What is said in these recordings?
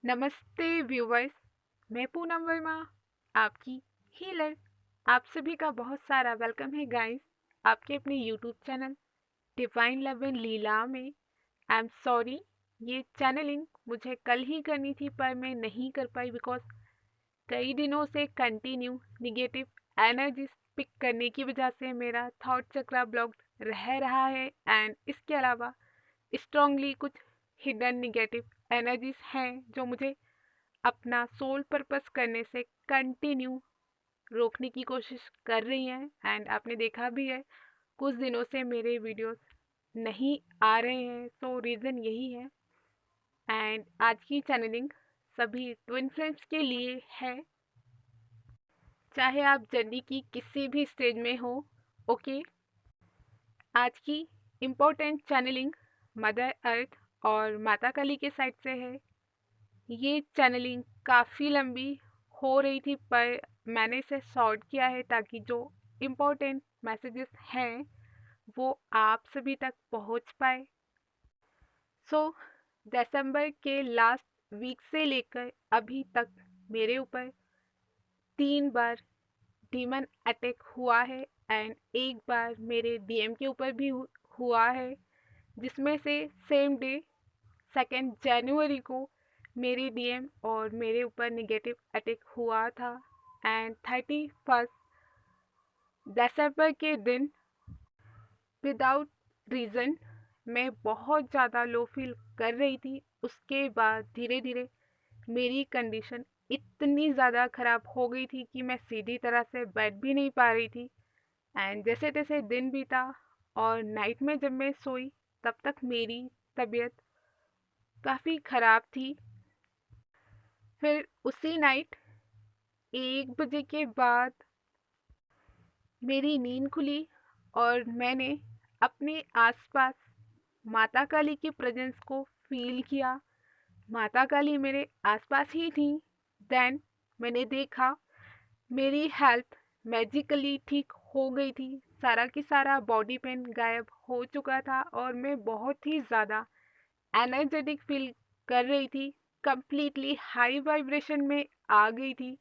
नमस्ते व्यूवर्स। मैं पूनम वर्मा, आपकी हीलर। आप सभी का बहुत सारा वेलकम है गाइस आपके अपने YouTube channel Divine Love and Leela में। आई एम सॉरी, ये चैनलिंग मुझे कल ही करनी थी पर मैं नहीं कर पाई बिकॉज कई दिनों से कंटिन्यू निगेटिव एनर्जी पिक करने की वजह से मेरा थॉट चक्रा ब्लॉक्ड रह रहा है एंड इसके अलावा स्ट्रांगली कुछ हिडन निगेटिव एनर्जीज हैं जो मुझे अपना सोल पर्पस करने से कंटिन्यू रोकने की कोशिश कर रही हैं। एंड आपने देखा भी है कुछ दिनों से मेरे वीडियोस नहीं आ रहे हैं, सो रीज़न यही है। एंड आज की चैनलिंग सभी ट्विन फ्लेम्स के लिए है, चाहे आप जर्नी की किसी भी स्टेज में हो। ओके, आज की इम्पोर्टेंट चैनलिंग मदर अर्थ और माता काली के साइड से है। ये चैनलिंग काफ़ी लंबी हो रही थी पर मैंने इसे शॉर्ट किया है ताकि जो इम्पोर्टेंट मैसेजेस हैं वो आप सभी तक पहुंच पाए। सो दिसंबर के लास्ट वीक से लेकर अभी तक मेरे ऊपर 3 बार डीमन अटैक हुआ है एंड एक बार मेरे डीएम के ऊपर भी हुआ है, जिसमें से सेम डे 2 जनवरी को मेरे डीएम और मेरे ऊपर नेगेटिव अटैक हुआ था। एंड 31 दिसंबर के दिन विदाउट रीज़न मैं बहुत ज़्यादा लो फील कर रही थी। उसके बाद धीरे धीरे मेरी कंडीशन इतनी ज़्यादा ख़राब हो गई थी कि मैं सीधी तरह से बैठ भी नहीं पा रही थी। एंड जैसे तैसे दिन बीता और नाइट में जब मैं सोई तब तक मेरी तबीयत काफ़ी ख़राब थी। फिर उसी नाइट 1 बजे के बाद मेरी नींद खुली और मैंने अपने आसपास माता काली की प्रेजेंस को फील किया। माता काली मेरे आसपास ही थी। देन मैंने देखा मेरी हेल्थ मैजिकली ठीक हो गई थी। सारा की सारा बॉडी पेन गायब हो चुका था और मैं बहुत ही ज़्यादा एनर्जेटिक फील कर रही थी। कंप्लीटली हाई वाइब्रेशन में आ गई थी।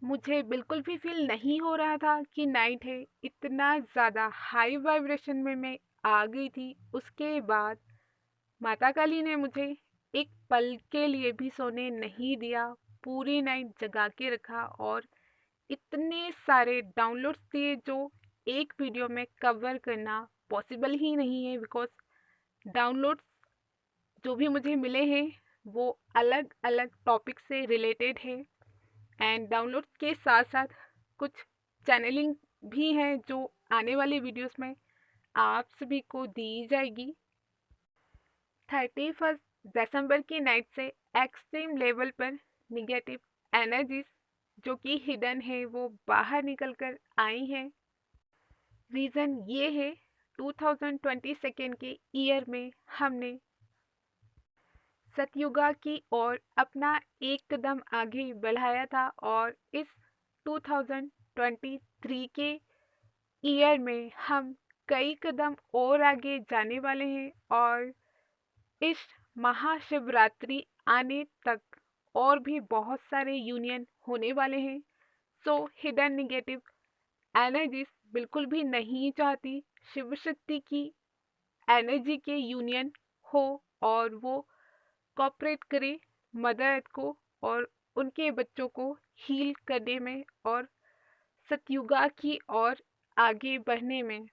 मुझे बिल्कुल भी फील नहीं हो रहा था कि नाइट है, इतना ज़्यादा हाई वाइब्रेशन में मैं आ गई थी। उसके बाद माता काली ने मुझे एक पल के लिए भी सोने नहीं दिया, पूरी नाइट जगा के रखा और इतने सारे डाउनलोड्स दिए जो एक वीडियो में कवर करना पॉसिबल ही नहीं है बिकॉज डाउनलोड्स जो भी मुझे मिले हैं वो अलग अलग टॉपिक से रिलेटेड है। एंड डाउनलोड के साथ साथ कुछ चैनलिंग भी है जो आने वाले वीडियोस में आप सभी को दी जाएगी। 31 दिसंबर की नाइट से एक्सट्रीम लेवल पर निगेटिव एनर्जीज जो कि हिडन है वो बाहर निकल कर आई हैं। रीज़न ये है 2022 के ईयर में हमने सतयुगा की ओर अपना एक कदम आगे बढ़ाया था और इस 2023 के ईयर में हम कई कदम और आगे जाने वाले हैं और इस महाशिवरात्रि आने तक और भी बहुत सारे यूनियन होने वाले हैं। सो हिडन निगेटिव एनर्जीज बिल्कुल भी नहीं चाहती शिव शक्ति की एनर्जी के यूनियन हो और वो कॉपरेट करे मदर अर्थ को और उनके बच्चों को हील करने में और सतयुगा की ओर आगे बढ़ने में।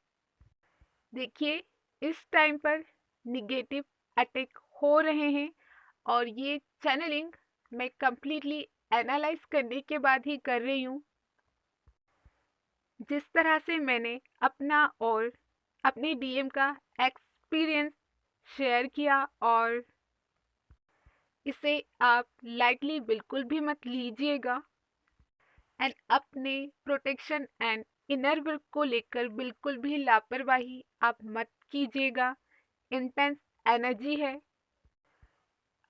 देखिए, इस टाइम पर निगेटिव अटैक हो रहे हैं और ये चैनलिंग मैं कंप्लीटली एनालाइज करने के बाद ही कर रही हूँ। जिस तरह से मैंने अपना और अपने डीएम का एक्सपीरियंस शेयर किया और इसे आप लाइटली बिल्कुल भी मत लीजिएगा एंड अपने प्रोटेक्शन एंड इनर वर्क को लेकर बिल्कुल भी लापरवाही आप मत कीजिएगा। इंटेंस एनर्जी है,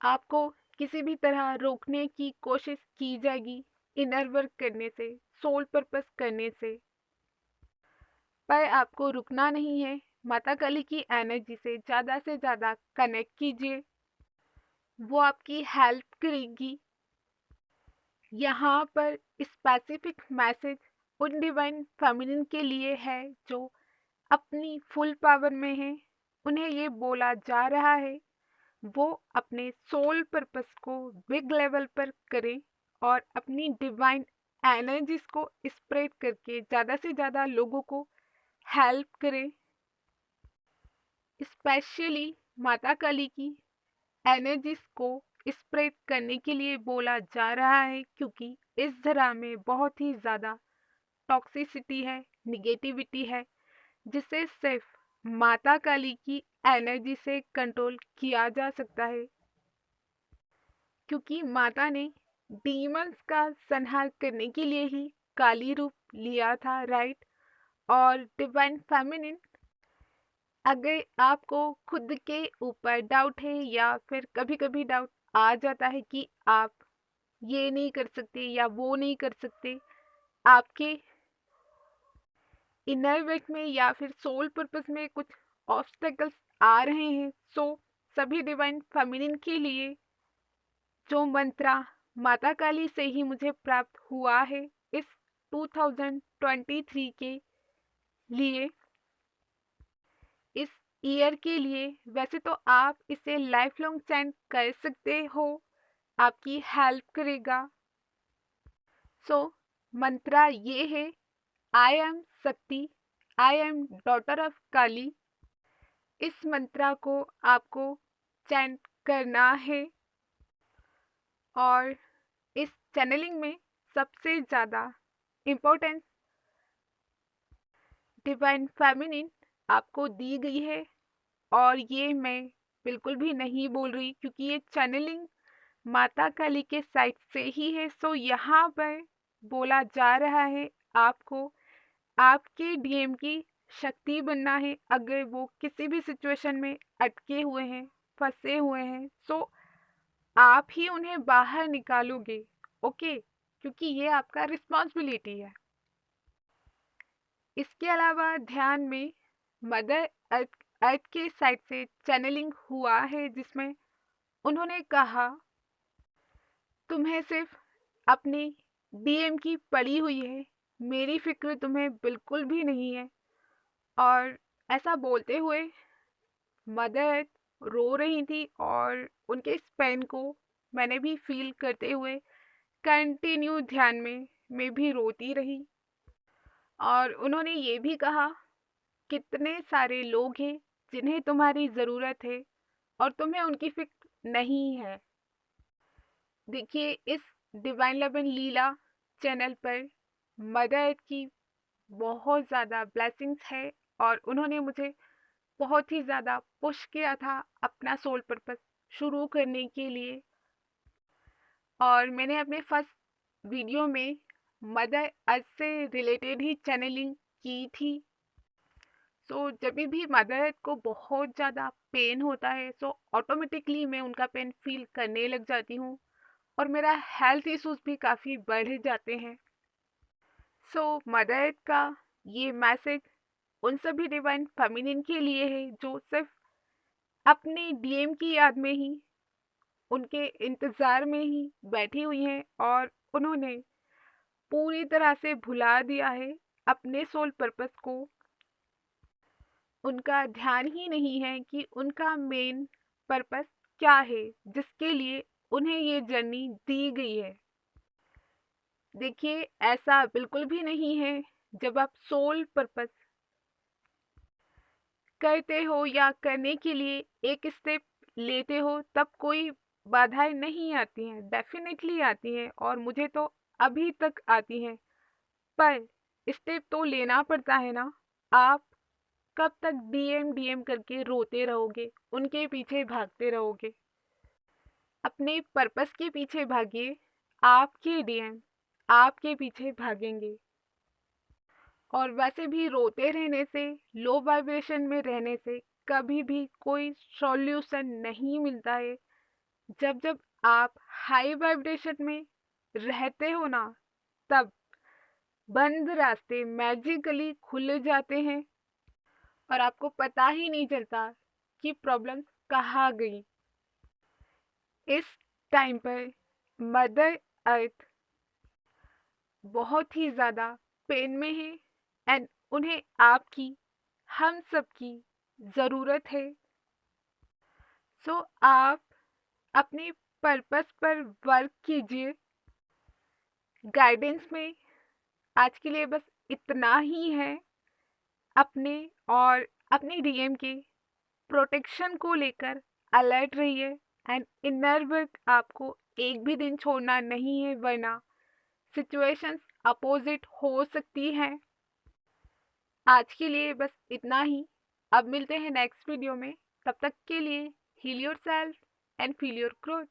आपको किसी भी तरह रोकने की कोशिश की जाएगी इनर वर्क करने से, सोल पर्पस करने से, पर आपको रुकना नहीं है। माता काली की एनर्जी से ज़्यादा कनेक्ट कीजिए। वो आपकी हेल्प करेगी। यहाँ पर स्पेसिफिक मैसेज उन डिवाइन फेमिनिन के लिए है जो अपनी फुल पावर में है। उन्हें ये बोला जा रहा है वो अपने सोल पर्पस को बिग लेवल पर करें और अपनी डिवाइन एनर्जीज को स्प्रेड करके ज़्यादा से ज़्यादा लोगों को हेल्प करें। स्पेशली माता काली की एनर्जीज को स्प्रेड करने के लिए बोला जा रहा है, क्योंकि इस धरा में बहुत ही ज़्यादा टॉक्सिसिटी है, निगेटिविटी है, जिसे सिर्फ माता काली की एनर्जी से कंट्रोल किया जा सकता है। क्योंकि माता ने डीमंस का संहार करने के लिए ही काली रूप लिया था, राइट। और डिवाइन फेमिनिन, अगर आपको खुद के ऊपर डाउट है या फिर कभी कभी डाउट आ जाता है कि आप ये नहीं कर सकते या वो नहीं कर सकते, आपके इनर वर्क में या फिर सोल पर्पस में कुछ ऑब्स्टेकल्स आ रहे हैं, सो सभी डिवाइन फेमिनिन के लिए जो मंत्रा माता काली से ही मुझे प्राप्त हुआ है इस 2023 के लिए, इस ईयर के लिए, वैसे तो आप इसे लाइफ लॉन्ग चैंट कर सकते हो, आपकी हेल्प करेगा। सो मंत्रा ये है, आई एम शक्ति, आई एम डॉटर ऑफ काली। इस मंत्रा को आपको चैंट करना है और इस चैनलिंग में सबसे ज़्यादा इम्पोर्टेंस डिवाइन फेमिनिन आपको दी गई है। और ये मैं बिल्कुल भी नहीं बोल रही, क्योंकि ये चैनलिंग माता काली के साइड से ही है। सो यहाँ पर बोला जा रहा है आपको आपके डीएम की शक्ति बनना है, अगर वो किसी भी सिचुएशन में अटके हुए हैं, फंसे हुए हैं, सो आप ही उन्हें बाहर निकालोगे, ओके, क्योंकि ये आपका रिस्पॉन्सिबिलिटी है। इसके अलावा ध्यान में मदर अर्थ के साइड से चैनलिंग हुआ है, जिसमें उन्होंने कहा तुम्हें सिर्फ अपनी डीएम की पड़ी हुई है, मेरी फिक्र तुम्हें बिल्कुल भी नहीं है। और ऐसा बोलते हुए मदर अर्थ रो रही थी और उनके इस पेन को मैंने भी फील करते हुए कंटिन्यू ध्यान में मैं भी रोती रही। और उन्होंने ये भी कहा कितने सारे लोग हैं जिन्हें तुम्हारी ज़रूरत है और तुम्हें उनकी फिक्र नहीं है। देखिए, इस divine Love and Leela channel पर मदर अर्थ की बहुत ज़्यादा ब्लेसिंग्स है और उन्होंने मुझे बहुत ही ज़्यादा पुश किया था अपना सोल पर्पस शुरू करने के लिए। और मैंने अपने फर्स्ट वीडियो में मदर अर्थ से रिलेटेड ही चैनलिंग की थी। सो जब भी मदर अर्थ को बहुत ज़्यादा पेन होता है, सो ऑटोमेटिकली मैं उनका पेन फील करने लग जाती हूँ और मेरा हेल्थ इश्यूज भी काफ़ी बढ़ जाते हैं। सो मदर अर्थ का ये मैसेज उन सभी डिवाइन फेमिनिन के लिए है जो सिर्फ अपने डीएम की याद में ही, उनके इंतज़ार में ही बैठी हुई हैं और उन्होंने पूरी तरह से भुला दिया है अपने सोल पर्पस को। उनका ध्यान ही नहीं है कि उनका मेन पर्पस क्या है, जिसके लिए उन्हें ये जर्नी दी गई है। देखिए, ऐसा बिल्कुल भी नहीं है जब आप सोल पर्पस करते हो या करने के लिए एक स्टेप लेते हो, तब कोई बाधाएं नहीं आती हैं, डेफिनेटली आती हैं और मुझे तो अभी तक आती हैं, पर स्टेप तो लेना पड़ता है ना। आप कब तक डीएम डीएम करके रोते रहोगे, उनके पीछे भागते रहोगे? अपने पर्पस के पीछे भागिए, आपके डीएम आपके पीछे भागेंगे। और वैसे भी रोते रहने से, लो वाइब्रेशन में रहने से कभी भी कोई सॉल्यूशन नहीं मिलता है। जब जब आप हाई वाइब्रेशन में रहते हो ना, तब बंद रास्ते मैजिकली खुल जाते हैं और आपको पता ही नहीं चलता कि प्रॉब्लम्स कहाँ गई। इस टाइम पर मदर अर्थ बहुत ही ज़्यादा पेन में है एंड उन्हें आपकी, हम सबकी ज़रूरत है। सो आप अपने पर्पस पर वर्क कीजिए। गाइडेंस में आज के लिए बस इतना ही है। अपने और अपने डीएम के प्रोटेक्शन को लेकर अलर्ट रहिए एंड इनर वर्क आपको एक भी दिन छोड़ना नहीं है, वरना सिचुएशंस अपोजिट हो सकती हैं। आज के लिए बस इतना ही। अब मिलते हैं नेक्स्ट वीडियो में। तब तक के लिए heal yourself and feel your growth.